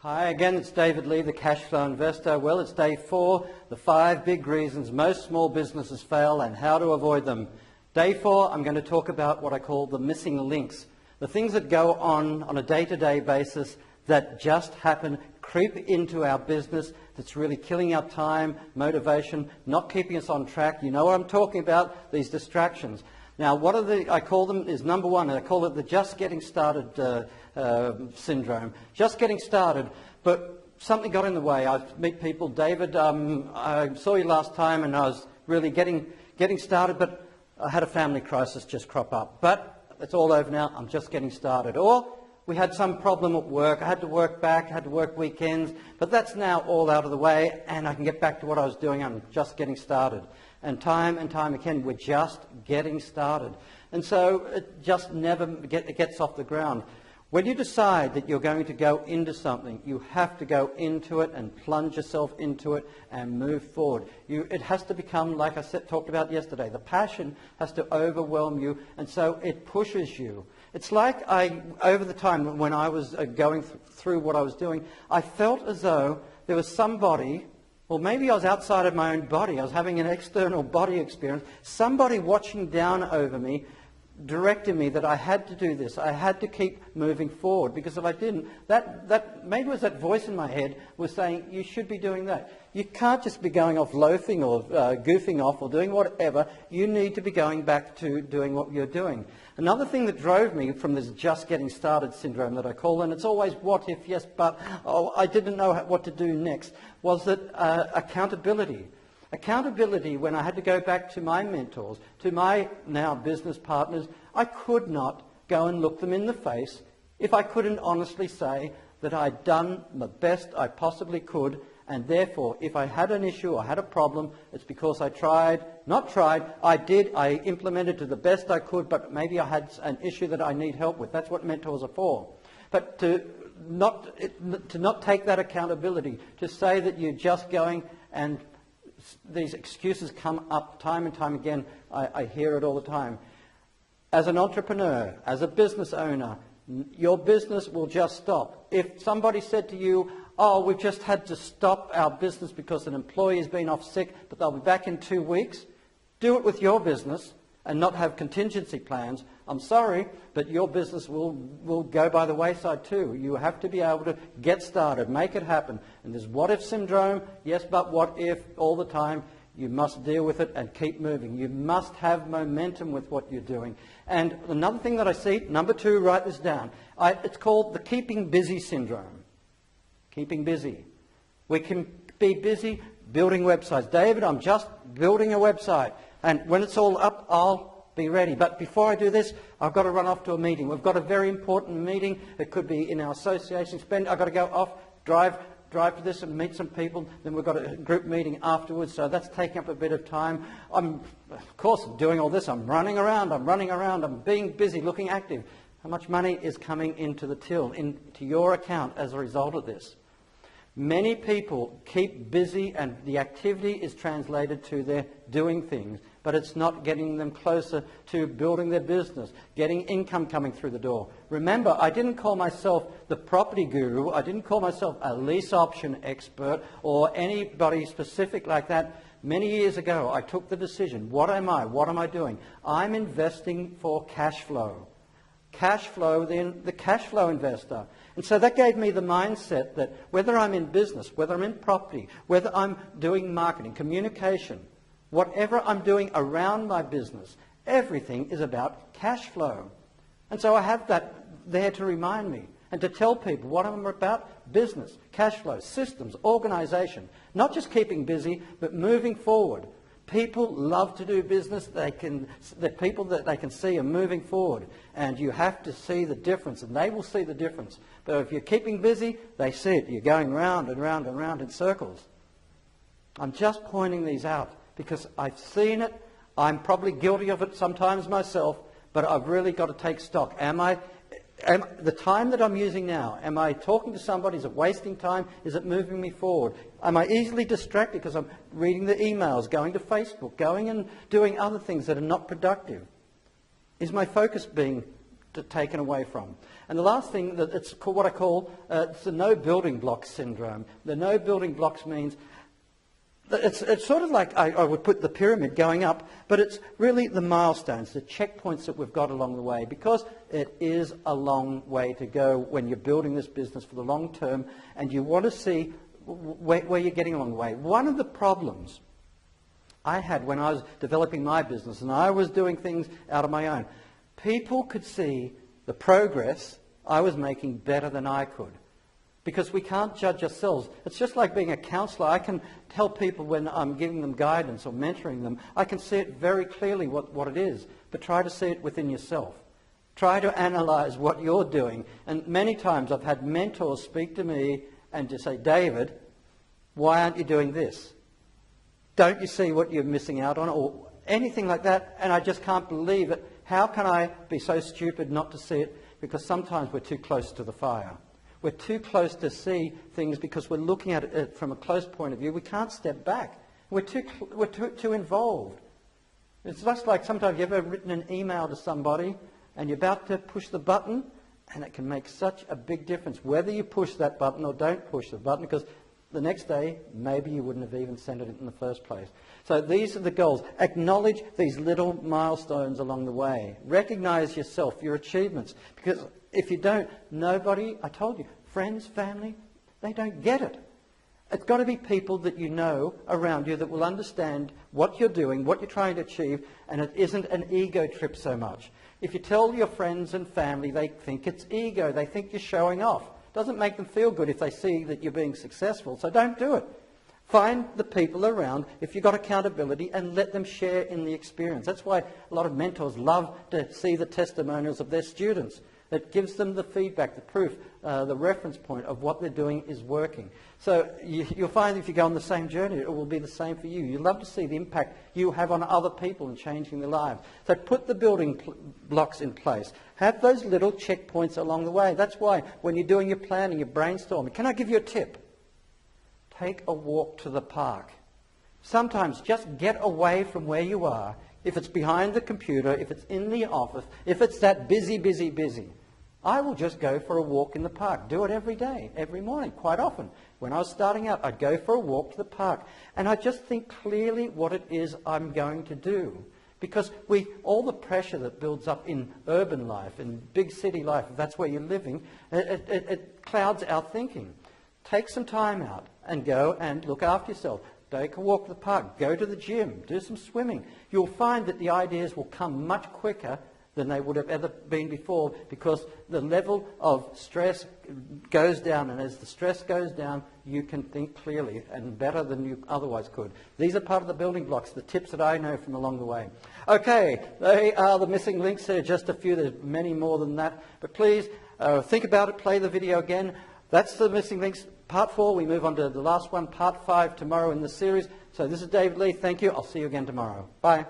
Hi again, it's David Lee, the cash flow investor. Well, it's day 4, the 5 big reasons most small businesses fail and how to avoid them. Day 4, I'm going to talk about what I call the missing links, the things that go on a day-to-day basis that just happen, creep into our business, that's really killing our time, motivation, not keeping us on track. You know what I'm talking about, these distractions. Now, what are I call them is number 1, I call it the just getting started syndrome. Just getting started, but something got in the way. I meet people, David, I saw you last time and I was really getting started, but I had a family crisis just crop up. But it's all over now, I'm just getting started. Or we had some problem at work, I had to work back, I had to work weekends, but that's now all out of the way and I can get back to what I was doing, I'm just getting started. And time again, we're just getting started. And so it just never gets off the ground. When you decide that you're going to go into something, you have to go into it and plunge yourself into it and move forward. It has to become, like I talked about yesterday, the passion has to overwhelm you, and so it pushes you. It's like over the time when I was going through what I was doing, I felt as though there was somebody, or maybe I was outside of my own body, I was having an external body experience, somebody watching down over me, directing me that I had to do this, I had to keep moving forward, because if I didn't, that maybe it was that voice in my head was saying, you should be doing that. You can't just be going off loafing or goofing off or doing whatever. You need to be going back to doing what you're doing. Another thing that drove me from this just getting started syndrome that I call, and it's always what if, yes, but, oh, I didn't know what to do next, was that accountability. Accountability, when I had to go back to my mentors, to my now business partners, I could not go and look them in the face if I couldn't honestly say that I'd done the best I possibly could, and therefore if I had an issue or had a problem, it's because I I implemented to the best I could, but maybe I had an issue that I need help with. That's what mentors are for. But to not take that accountability, to say that you're just going, and these excuses come up time and time again. I hear it all the time. As an entrepreneur, as a business owner, your business will just stop. If somebody said to you, oh, we've just had to stop our business because an employee has been off sick, but they'll be back in 2 weeks, do it with your business and not have contingency plans. I'm sorry, but your business will go by the wayside too. You have to be able to get started, make it happen. And there's what if syndrome, yes, but what if all the time. You must deal with it and keep moving. You must have momentum with what you're doing. And another thing that I see, number 2, write this down. It's called the keeping busy syndrome. Keeping busy. We can be busy building websites. David, I'm just building a website. And when it's all up, I'll be ready. But before I do this, I've got to run off to a meeting. We've got a very important meeting. It could be in our association. I've got to go off, drive to this and meet some people. Then we've got a group meeting afterwards. So that's taking up a bit of time. I'm, of course, doing all this. I'm running around. I'm being busy, looking active. How much money is coming into the till, into your account as a result of this? Many people keep busy and the activity is translated to their doing things, but it's not getting them closer to building their business, getting income coming through the door. Remember, I didn't call myself the property guru. I didn't call myself a lease option expert or anybody specific like that. Many years ago, I took the decision. What am I? What am I doing? I'm investing for cash flow. Cash flow, then the cash flow investor. And so that gave me the mindset that whether I'm in business, whether I'm in property, whether I'm doing marketing, communication, whatever I'm doing around my business, everything is about cash flow. And so I have that there to remind me and to tell people what I'm about: business, cash flow, systems, organization. Not just keeping busy, but moving forward. People love to do business. The people that they can see are moving forward. And you have to see the difference, and they will see the difference. But if you're keeping busy, they see it. You're going round and round and round in circles. I'm just pointing these out because I've seen it. I'm probably guilty of it sometimes myself, but I've really got to take stock. The time that I'm using now, am I talking to somebody? Is it wasting time? Is it moving me forward? Am I easily distracted because I'm reading the emails, going to Facebook, going and doing other things that are not productive? Is my focus being taken away from. And the last thing, that it's called what I call it's the no building blocks syndrome. The no building blocks means that it's sort of like I would put the pyramid going up, but it's really the milestones, the checkpoints that we've got along the way, because it is a long way to go when you're building this business for the long term and you want to see where you're getting along the way. One of the problems I had when I was developing my business and I was doing things out of my own, people could see the progress I was making better than I could. Because we can't judge ourselves. It's just like being a counsellor. I can tell people when I'm giving them guidance or mentoring them, I can see it very clearly what it is. But try to see it within yourself. Try to analyse what you're doing. And many times I've had mentors speak to me and just say, David, why aren't you doing this? Don't you see what you're missing out on? Or anything like that. And I just can't believe it. How can I be so stupid not to see it? Because sometimes we're too close to the fire. We're too close to see things because we're looking at it from a close point of view. We can't step back. We're too involved. It's just like sometimes you've ever written an email to somebody and you're about to push the button, and it can make such a big difference whether you push that button or don't push the button, because the next day maybe you wouldn't have even sent it in the first place. So these are the goals. Acknowledge these little milestones along the way. Recognise yourself, your achievements, because if you don't, nobody, I told you, friends, family, they don't get it. It's got to be people that you know around you that will understand what you're doing, what you're trying to achieve, and it isn't an ego trip so much. If you tell your friends and family, they think it's ego. They think you're showing off. It doesn't make them feel good if they see that you're being successful, so don't do it. Find the people around, if you've got accountability, and let them share in the experience. That's why a lot of mentors love to see the testimonials of their students. It gives them the feedback, the proof, the reference point of what they're doing is working. So you'll find if you go on the same journey, it will be the same for you. You love to see the impact you have on other people and changing their lives. So put the building blocks in place. Have those little checkpoints along the way. That's why when you're doing your planning, your brainstorming, can I give you a tip? Take a walk to the park. Sometimes just get away from where you are. If it's behind the computer, if it's in the office, if it's that busy, busy, busy. I will just go for a walk in the park. Do it every day, every morning, quite often. When I was starting out, I'd go for a walk to the park. And I just think clearly what it is I'm going to do. Because all the pressure that builds up in urban life, in big city life, if that's where you're living, it clouds our thinking. Take some time out and go and look after yourself. Take a walk to the park, go to the gym, do some swimming. You'll find that the ideas will come much quicker than they would have ever been before, because the level of stress goes down, and as the stress goes down, you can think clearly and better than you otherwise could. These are part of the building blocks, the tips that I know from along the way. Okay, they are the missing links. There are just a few. There's many more than that. But please think about it, play the video again. That's the missing links. Part 4, we move on to the last one, Part 5 tomorrow in the series. So this is David Lee. Thank you. I'll see you again tomorrow. Bye.